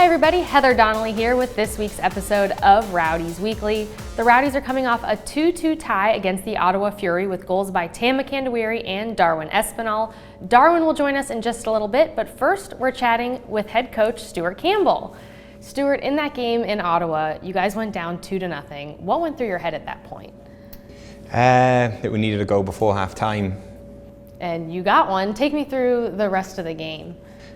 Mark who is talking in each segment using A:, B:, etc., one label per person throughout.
A: everybody, Heather Donnelly here with this week's episode of Rowdies Weekly. The Rowdies are coming off a 2-2 tie against the Ottawa Fury with goals by Tampa and Darwin Espinal. Darwin will join us in just a little bit, but first we're chatting with head coach Stuart Campbell. Stuart, in that game in Ottawa, you guys went down 2-0. What went through your head at that point?
B: That we needed a goal before half-time.
A: And you got one. Take me through the rest of the game.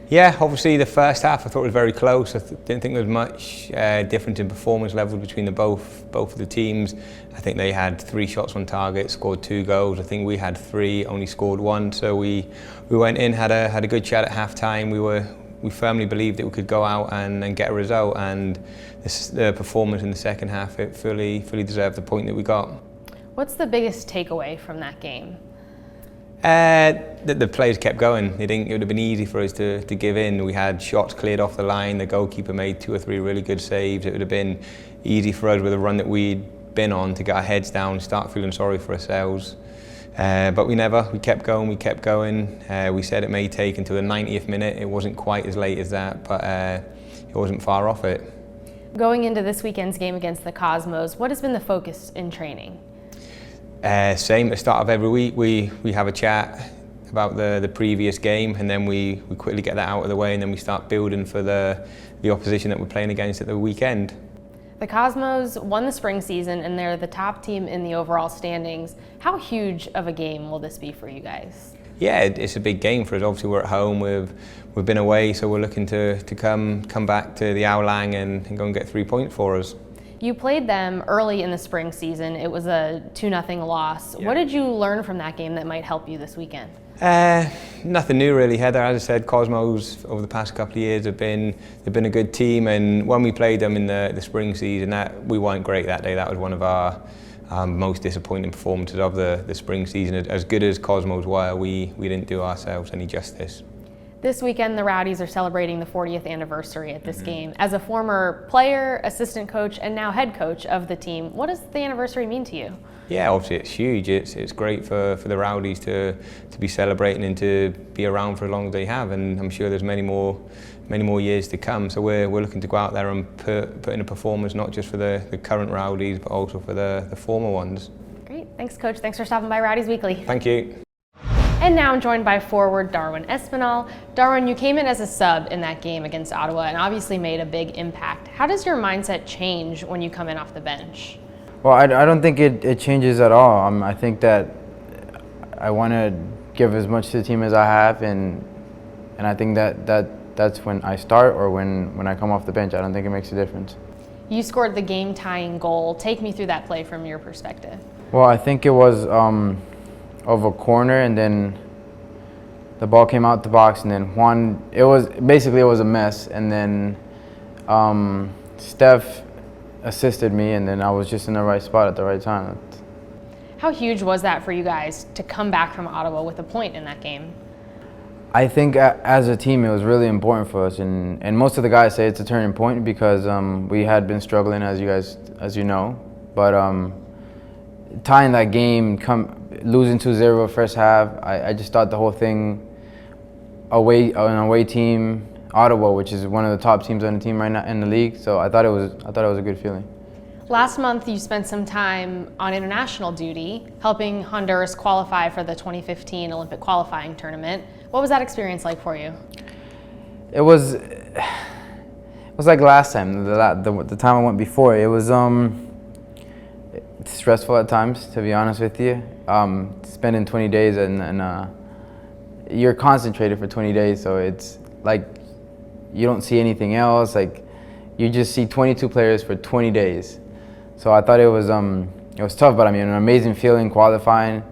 B: Yeah, obviously the first half I thought was very close. I didn't think there was much difference in performance levels between both of the teams. I think they had 3 shots on target, scored 2 goals. I think we had 3, only scored 1. So we went in, had a good chat at half-time. We firmly believed that we could go out and get a result, and the performance in the second half, it fully deserved the point that we got.
A: What's the biggest takeaway from that game?
B: The players kept going. It would have been easy for us to give in. We had shots cleared off the line. The goalkeeper made 2 or 3 really good saves. It would have been easy for us with a run that we'd been on to get our heads down, start feeling sorry for ourselves. But we kept going. We said it may take until the 90th minute. It wasn't quite as late as that, but it wasn't far off it.
A: Going into this weekend's game against the Cosmos, what has been the focus in training?
B: Same at the start of every week, we have a chat about the previous game, and then we quickly get that out of the way, and then we start building for the opposition that we're playing against at the weekend.
A: The Cosmos won the spring season, and they're the top team in the overall standings. How huge of a game will this be for you guys?
B: Yeah, it's a big game for us. Obviously we're at home, we've been away, so we're looking to come back to the Owlang and go and get 3 points for us.
A: You played them early in the spring season. It was a 2-0 loss. Yeah. What did you learn from that game that might help you this weekend?
B: Nothing new really, Heather. As I said, Cosmos over the past couple of years they've been a good team, and when we played them in the spring season, we weren't great that day. That was one of our most disappointing performances of the spring season. As good as Cosmos were, we didn't do ourselves any justice.
A: This weekend, the Rowdies are celebrating the 40th anniversary at this game. As a former player, assistant coach, and now head coach of the team, what does the anniversary mean to you? Yeah,
B: obviously it's huge. It's great for the Rowdies to be celebrating and to be around for as long as they have, and I'm sure there's many more years to come. So we're looking to go out there and put in a performance, not just for the current Rowdies, but also for the former ones.
A: Great, thanks coach. Thanks for stopping by Rowdies Weekly.
B: Thank you.
A: And now I'm joined by forward Darwin Espinal. Darwin, you came in as a sub in that game against Ottawa and obviously made a big impact. How does your mindset change when you come in off the bench?
C: Well, I don't think it changes at all. I think that I want to give as much to the team as I have, and I think that's when I start or when I come off the bench. I don't think it makes a difference.
A: You scored the game-tying goal. Take me through that play from your perspective.
C: Well, I think it was of a corner, and then the ball came out the box, and then Juan, it was a mess, and then Steph assisted me, and then I was just in the right spot at the right time.
A: How huge was that for you guys to come back from Ottawa with a point in that game?
C: I think as a team it was really important for us, and most of the guys say it's a turning point because we had been struggling, as you know, but tying that game, losing 2-0 first half, I just thought the whole thing, an away team, Ottawa, which is one of the top teams on the team right now in the league, so I thought it was a good feeling.
A: Last month you spent some time on international duty, helping Honduras qualify for the 2015 Olympic qualifying tournament. What was that experience like for you?
C: It was like last time, the time I went before. It was stressful at times, to be honest with you. Spending 20 days and you're concentrated for 20 days, so it's like you don't see anything else. Like you just see 22 players for 20 days. So I thought it was tough, but I mean an amazing feeling qualifying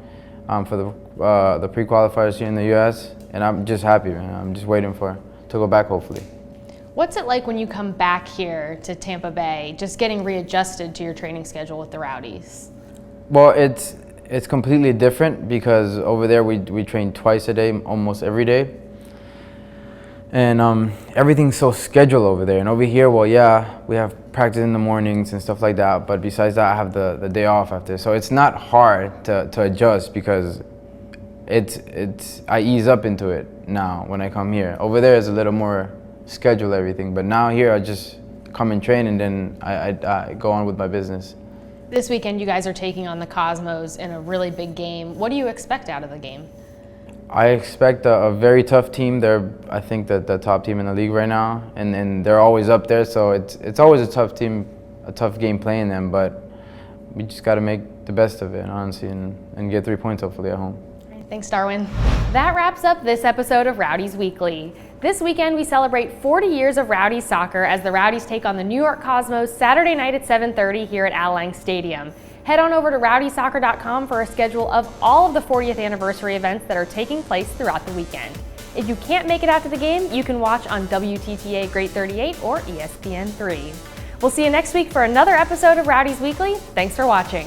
C: for the pre-qualifiers here in the U.S. and I'm just happy, man. I'm just waiting to go back hopefully.
A: What's it like when you come back here to Tampa Bay, just getting readjusted to your training schedule with the Rowdies?
C: Well, it's completely different because over there we train twice a day, almost every day. And everything's so scheduled over there. And over here, well, yeah, we have practice in the mornings and stuff like that. But besides that, I have the day off after. So it's not hard to adjust because I ease up into it now when I come here. Over there is a little more schedule everything. But now here, I just come and train, and then I go on with my business.
A: This weekend, you guys are taking on the Cosmos in a really big game. What do you expect out of the game?
C: I expect a very tough team. They're, I think, the top team in the league right now, and they're always up there. So it's always a tough team, a tough game playing them. But we just got to make the best of it, honestly, and get 3 points hopefully at home.
A: Thanks, Darwin. That wraps up this episode of Rowdies Weekly. This weekend, we celebrate 40 years of Rowdies soccer as the Rowdies take on the New York Cosmos Saturday night at 7:30 here at Al Lang Stadium. Head on over to rowdiesoccer.com for a schedule of all of the 40th anniversary events that are taking place throughout the weekend. If you can't make it out to the game, you can watch on WTTA Great 38 or ESPN3. We'll see you next week for another episode of Rowdies Weekly. Thanks for watching.